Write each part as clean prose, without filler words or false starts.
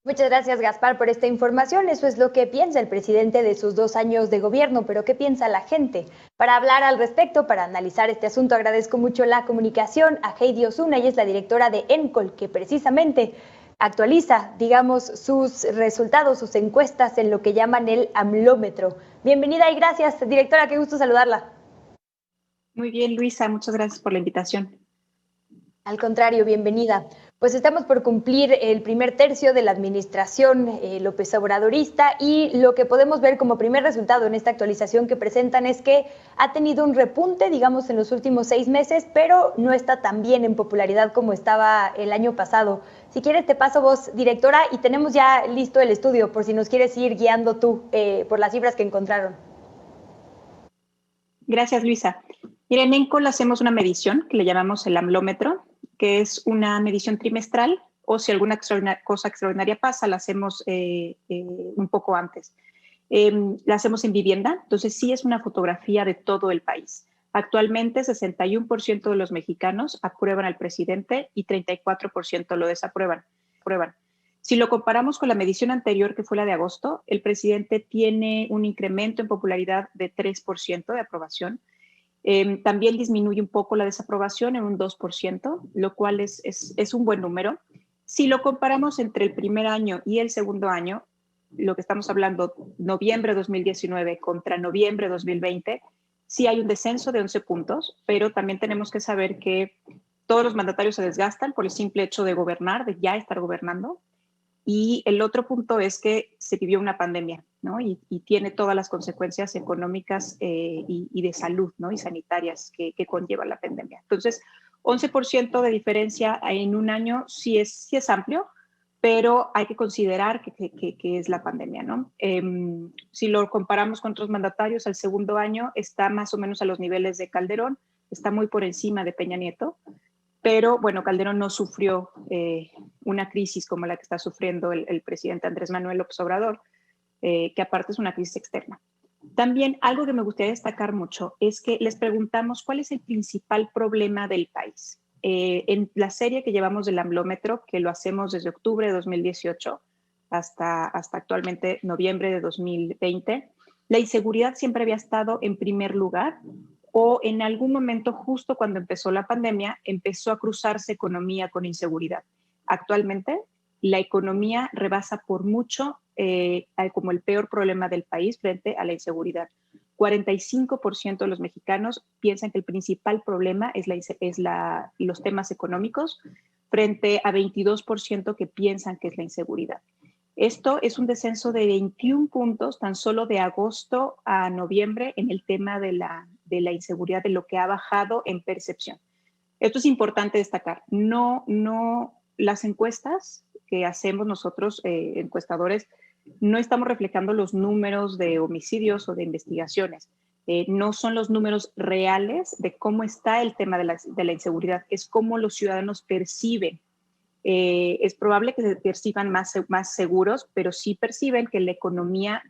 Muchas gracias, Gaspar, por esta información. Eso es lo que piensa el presidente de sus 2 años de gobierno, pero ¿qué piensa la gente? Para hablar al respecto, para analizar este asunto, agradezco mucho la comunicación a Heidi Osuna. Ella es la directora de ENCOL, que precisamente actualiza, digamos, sus resultados, sus encuestas en lo que llaman el AMLómetro. Bienvenida y gracias, directora, qué gusto saludarla. Muy bien, Luisa, muchas gracias por la invitación. Al contrario, bienvenida. Pues estamos por cumplir el primer tercio de la administración López Obradorista y lo que podemos ver como primer resultado en esta actualización que presentan es que ha tenido un repunte, digamos, en los últimos 6 meses, pero no está tan bien en popularidad como estaba el año pasado. Si quieres te paso voz, directora, y tenemos ya listo el estudio por si nos quieres ir guiando tú por las cifras que encontraron. Gracias, Luisa. Mira, en ENCOL hacemos una medición que le llamamos el AMLómetro, que es una medición trimestral, o si alguna cosa extraordinaria pasa, la hacemos un poco antes. La hacemos en vivienda, entonces sí es una fotografía de todo el país. Actualmente, 61% de los mexicanos aprueban al presidente y 34% lo desaprueban. Si lo comparamos con la medición anterior, que fue la de agosto, el presidente tiene un incremento en popularidad de 3% de aprobación. También disminuye un poco la desaprobación en un 2%, lo cual es un buen número. Si lo comparamos entre el primer año y el segundo año, lo que estamos hablando, noviembre de 2019 contra noviembre de 2020, sí hay un descenso de 11 puntos, pero también tenemos que saber que todos los mandatarios se desgastan por el simple hecho de gobernar, de ya estar gobernando. Y el otro punto es que se vivió una pandemia, ¿no? Y tiene todas las consecuencias económicas y de salud, ¿no? Y sanitarias que conlleva la pandemia. Entonces, 11% de diferencia en un año sí es amplio, pero hay que considerar que es la pandemia, ¿no? Si lo comparamos con otros mandatarios, al segundo año está más o menos a los niveles de Calderón, está muy por encima de Peña Nieto, pero bueno, Calderón no sufrió una crisis como la que está sufriendo el presidente Andrés Manuel López Obrador, que aparte es una crisis externa. También algo que me gustaría destacar mucho es que les preguntamos cuál es el principal problema del país. En la serie que llevamos del AMLómetro, que lo hacemos desde octubre de 2018 hasta actualmente noviembre de 2020, la inseguridad siempre había estado en primer lugar, o en algún momento, justo cuando empezó la pandemia, empezó a cruzarse economía con inseguridad. Actualmente, la economía rebasa por mucho como el peor problema del país frente a la inseguridad. 45% de los mexicanos piensan que el principal problema es los temas económicos, frente a 22% que piensan que es la inseguridad. Esto es un descenso de 21 puntos tan solo de agosto a noviembre en el tema de la inseguridad, de lo que ha bajado en percepción. Esto es importante destacar. No, las encuestas que hacemos nosotros, encuestadores, no estamos reflejando los números de homicidios o de investigaciones. No son los números reales de cómo está el tema de la inseguridad, es cómo los ciudadanos perciben. Es probable que se perciban más seguros, pero sí perciben que la economía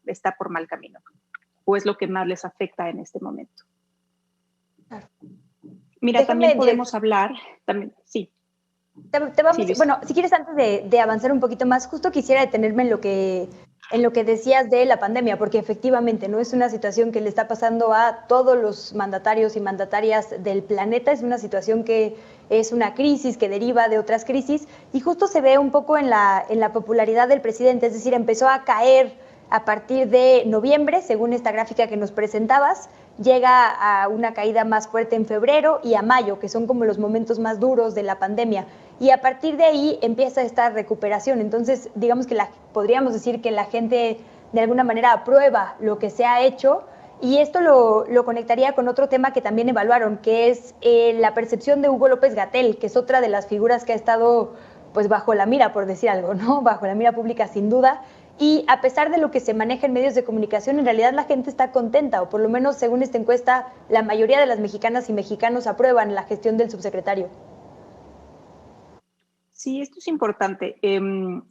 está por mal camino, o es lo que más les afecta en este momento. Claro. Mira, también podemos hablar, también, sí. Bueno, si quieres, antes de avanzar un poquito más, justo quisiera detenerme en lo que decías de la pandemia, porque efectivamente no es una situación que le está pasando a todos los mandatarios y mandatarias del planeta, es una situación que es una crisis que deriva de otras crisis, y justo se ve un poco en la popularidad del presidente, es decir, empezó a caer a partir de noviembre, según esta gráfica que nos presentabas, llega a una caída más fuerte en febrero y a mayo, que son como los momentos más duros de la pandemia. Y a partir de ahí empieza esta recuperación. Entonces, digamos que podríamos decir que la gente de alguna manera aprueba lo que se ha hecho, y esto lo conectaría con otro tema que también evaluaron, que es la percepción de Hugo López-Gatell, que es otra de las figuras que ha estado pues bajo la mira, por decir algo, ¿no? Bajo la mira pública, sin duda. Y a pesar de lo que se maneja en medios de comunicación, en realidad la gente está contenta, o por lo menos según esta encuesta, la mayoría de las mexicanas y mexicanos aprueban la gestión del subsecretario. Sí, esto es importante.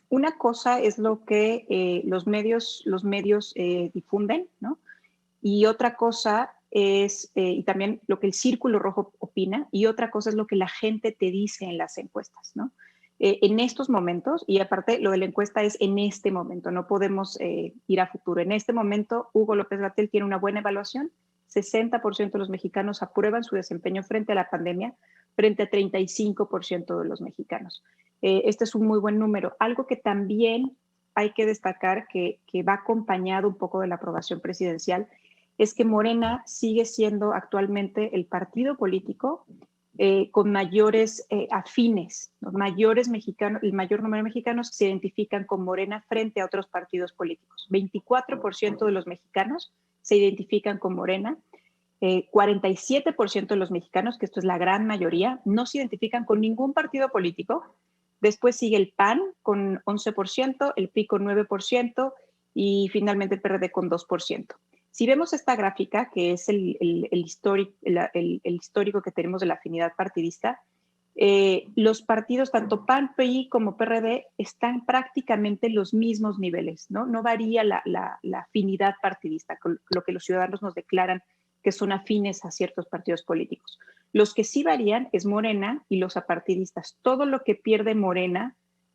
Una cosa es lo que los medios difunden, ¿no? Y otra cosa es, y también lo que el Círculo Rojo opina, y otra cosa es lo que la gente te dice en las encuestas, ¿no? en estos momentos, y aparte lo de la encuesta es en este momento, no podemos ir a futuro. En este momento, Hugo López-Gatell tiene una buena evaluación, 60% de los mexicanos aprueban su desempeño frente a la pandemia, frente a 35% de los mexicanos. Este es un muy buen número. Algo que también hay que destacar que va acompañado un poco de la aprobación presidencial es que Morena sigue siendo actualmente el partido político con mayores afines, los mayores mexicanos, el mayor número de mexicanos se identifican con Morena frente a otros partidos políticos. 24% de los mexicanos se identifican con Morena, 47% de los mexicanos, que esto es la gran mayoría, no se identifican con ningún partido político. Después sigue el PAN con 11%, el PRI con 9% y finalmente el PRD con 2%. Si vemos esta gráfica, que es el histórico que tenemos de la afinidad partidista, los partidos, tanto PAN, PRI como PRD, están prácticamente en los mismos niveles, ¿no? No varía la afinidad partidista, con lo que los ciudadanos nos declaran que son afines a ciertos partidos políticos. Los que sí varían es Morena y los apartidistas. Todo lo que pierde Morena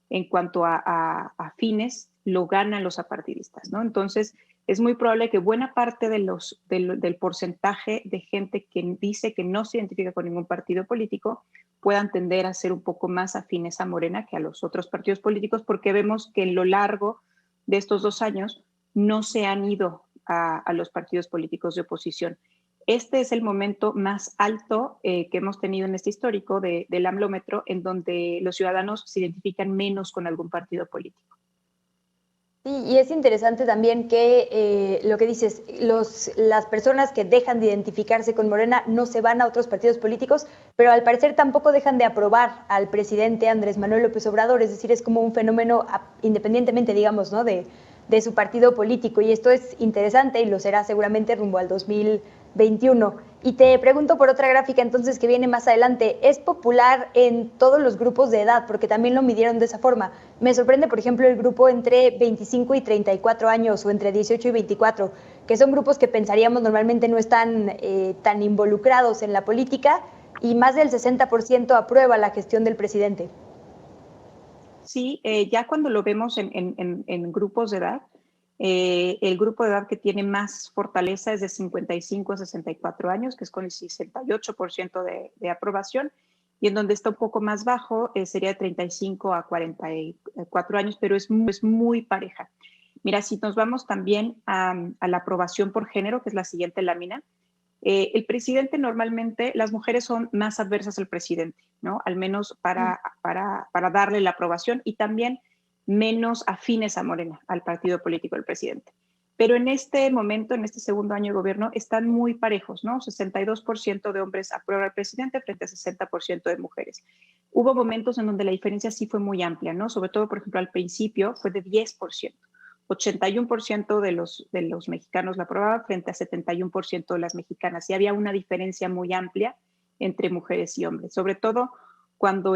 en cuanto a afines lo ganan los apartidistas, ¿no? Entonces, es muy probable que buena parte del porcentaje de gente que dice que no se identifica con ningún partido político puedan tender a ser un poco más afines a Morena que a los otros partidos políticos, porque vemos que en lo largo de estos 2 años no se han ido a los partidos políticos de oposición. Este es el momento más alto que hemos tenido en este histórico del AMLómetro, en donde los ciudadanos se identifican menos con algún partido político. Sí, y es interesante también que lo que dices, las personas que dejan de identificarse con Morena no se van a otros partidos políticos, pero al parecer tampoco dejan de aprobar al presidente Andrés Manuel López Obrador, es decir, es como un fenómeno independientemente, digamos, ¿no? de su partido político, y esto es interesante y lo será seguramente rumbo al 2021. Y te pregunto por otra gráfica entonces que viene más adelante, ¿es popular en todos los grupos de edad? Porque también lo midieron de esa forma. Me sorprende, por ejemplo, el grupo entre 25 y 34 años o entre 18 y 24, que son grupos que pensaríamos normalmente no están tan involucrados en la política, y más del 60% aprueba la gestión del presidente. Sí, ya cuando lo vemos en grupos de edad, el grupo de edad que tiene más fortaleza es de 55 a 64 años, que es con el 68% de aprobación, y en donde está un poco más bajo sería de 35 a 44 años, pero es muy pareja. Mira, si nos vamos también a la aprobación por género, que es la siguiente lámina, el presidente normalmente, las mujeres son más adversas al presidente, ¿no? Al menos para darle la aprobación, y también menos afines a Morena, al partido político del presidente. Pero en este momento, en este segundo año de gobierno, están muy parejos, ¿no? 62% de hombres aprueban al presidente frente a 60% de mujeres. Hubo momentos en donde la diferencia sí fue muy amplia, ¿no? Sobre todo, por ejemplo, al principio fue de 10%. 81% de los mexicanos la aprobaban frente a 71% de las mexicanas. Y había una diferencia muy amplia entre mujeres y hombres. Sobre todo cuando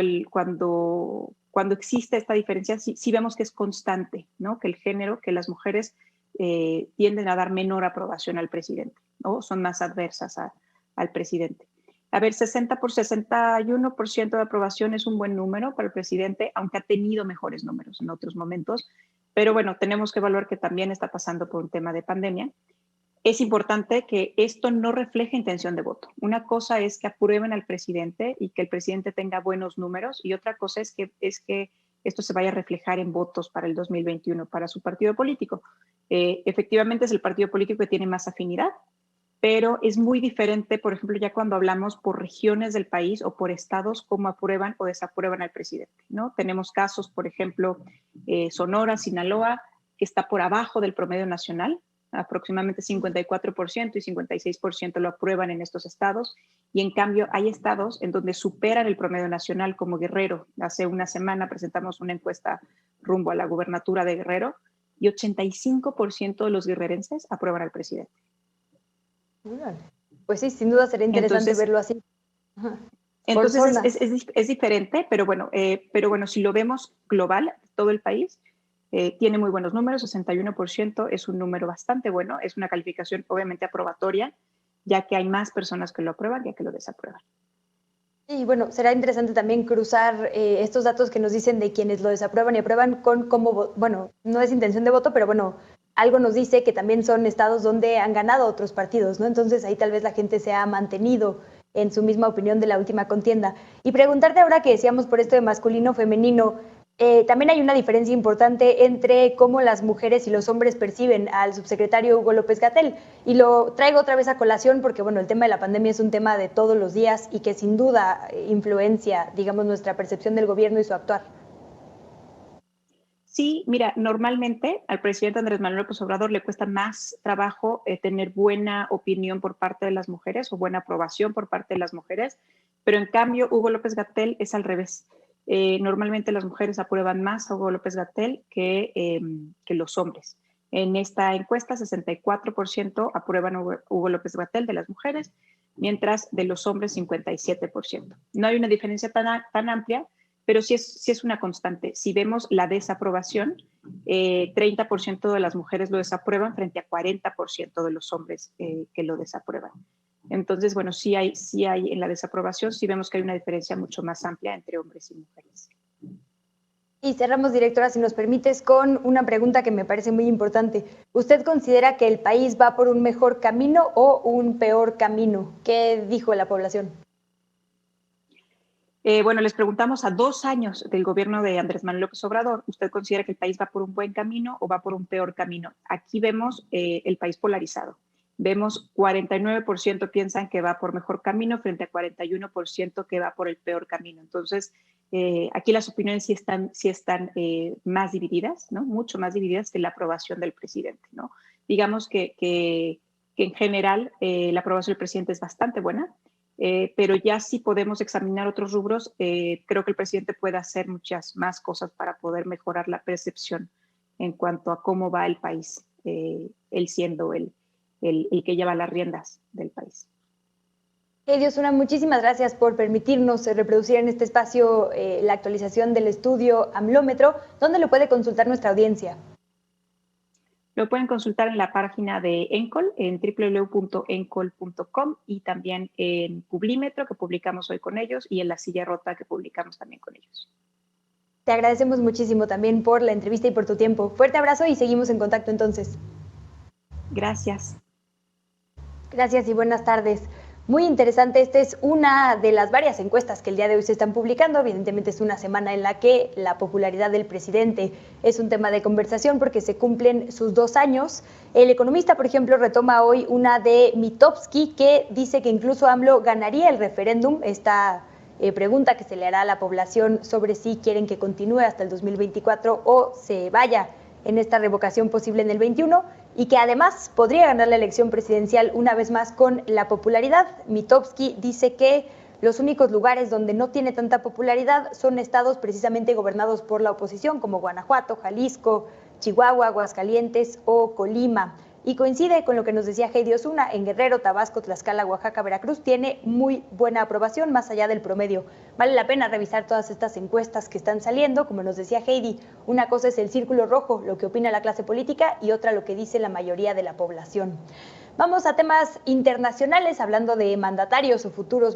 existe esta diferencia, sí vemos que es constante, ¿no? Que el género, que las mujeres tienden a dar menor aprobación al presidente, ¿no? Son más adversas al presidente. A ver, 61% de aprobación es un buen número para el presidente, aunque ha tenido mejores números en otros momentos. Pero bueno, tenemos que evaluar que también está pasando por un tema de pandemia. Es importante que esto no refleje intención de voto. Una cosa es que aprueben al presidente y que el presidente tenga buenos números, y otra cosa es que esto se vaya a reflejar en votos para el 2021 para su partido político. Efectivamente es el partido político que tiene más afinidad, pero es muy diferente, por ejemplo, ya cuando hablamos por regiones del país o por estados, cómo aprueban o desaprueban al presidente, ¿no? Tenemos casos, por ejemplo, Sonora, Sinaloa, que está por abajo del promedio nacional, aproximadamente 54% y 56% lo aprueban en estos estados, y en cambio hay estados en donde superan el promedio nacional, como Guerrero. Hace una semana presentamos una encuesta rumbo a la gubernatura de Guerrero, y 85% de los guerrerenses aprueban al presidente. Pues sí, sin duda sería interesante verlo así. Entonces es diferente, pero bueno, si lo vemos global, todo el país tiene muy buenos números. 61% es un número bastante bueno, es una calificación obviamente aprobatoria, ya que hay más personas que lo aprueban que lo desaprueban. Y bueno, será interesante también cruzar estos datos que nos dicen de quienes lo desaprueban y aprueban con cómo, bueno, no es intención de voto, pero bueno, algo nos dice que también son estados donde han ganado otros partidos, ¿no? Entonces ahí tal vez la gente se ha mantenido en su misma opinión de la última contienda. Y preguntarte ahora que decíamos por esto de masculino, femenino, también hay una diferencia importante entre cómo las mujeres y los hombres perciben al subsecretario Hugo López-Gatell. Y lo traigo otra vez a colación porque, bueno, el tema de la pandemia es un tema de todos los días y que sin duda influencia, digamos, nuestra percepción del gobierno y su actuar. Sí, mira, normalmente al presidente Andrés Manuel López Obrador le cuesta más trabajo tener buena opinión por parte de las mujeres o buena aprobación por parte de las mujeres, pero en cambio Hugo López-Gatell es al revés. Normalmente las mujeres aprueban más a Hugo López-Gatell que los hombres. En esta encuesta, 64% aprueban a Hugo López-Gatell de las mujeres, mientras de los hombres 57%. No hay una diferencia tan amplia, pero sí es una constante. Si vemos la desaprobación, 30% de las mujeres lo desaprueban frente a 40% de los hombres que lo desaprueban. Entonces, bueno, sí hay en la desaprobación, sí vemos que hay una diferencia mucho más amplia entre hombres y mujeres. Y cerramos, directora, si nos permites, con una pregunta que me parece muy importante. ¿Usted considera que el país va por un mejor camino o un peor camino? ¿Qué dijo la población? Bueno, les preguntamos a 2 años del gobierno de Andrés Manuel López Obrador, ¿usted considera que el país va por un buen camino o va por un peor camino? Aquí vemos el país polarizado. Vemos 49% piensan que va por mejor camino frente a 41% que va por el peor camino. Entonces, aquí las opiniones sí están más divididas, ¿no? Mucho más divididas que la aprobación del presidente, ¿no? Digamos que en general la aprobación del presidente es bastante buena, pero ya sí podemos examinar otros rubros. Creo que el presidente puede hacer muchas más cosas para poder mejorar la percepción en cuanto a cómo va el país, él siendo el que lleva las riendas del país. Diosuna, muchísimas gracias por permitirnos reproducir en este espacio la actualización del estudio AMLómetro. ¿Dónde lo puede consultar nuestra audiencia? Lo pueden consultar en la página de ENCOL, en www.encol.com, y también en Publímetro, que publicamos hoy con ellos, y en La Silla Rota, que publicamos también con ellos. Te agradecemos muchísimo también por la entrevista y por tu tiempo. Fuerte abrazo y seguimos en contacto entonces. Gracias. Gracias y buenas tardes. Muy interesante, esta es una de las varias encuestas que el día de hoy se están publicando. Evidentemente es una semana en la que la popularidad del presidente es un tema de conversación porque se cumplen sus 2 años. El Economista, por ejemplo, retoma hoy una de Mitofsky que dice que incluso AMLO ganaría el referéndum, esta pregunta que se le hará a la población sobre si quieren que continúe hasta el 2024 o se vaya en esta revocación posible en el 21, y que además podría ganar la elección presidencial una vez más con la popularidad. Mitofsky dice que los únicos lugares donde no tiene tanta popularidad son estados precisamente gobernados por la oposición, como Guanajuato, Jalisco, Chihuahua, Aguascalientes o Colima. Y coincide con lo que nos decía Heidi Osuna, en Guerrero, Tabasco, Tlaxcala, Oaxaca, Veracruz, tiene muy buena aprobación, más allá del promedio. Vale la pena revisar todas estas encuestas que están saliendo. Como nos decía Heidi, una cosa es el círculo rojo, lo que opina la clase política, y otra lo que dice la mayoría de la población. Vamos a temas internacionales, hablando de mandatarios o futuros mandatarios.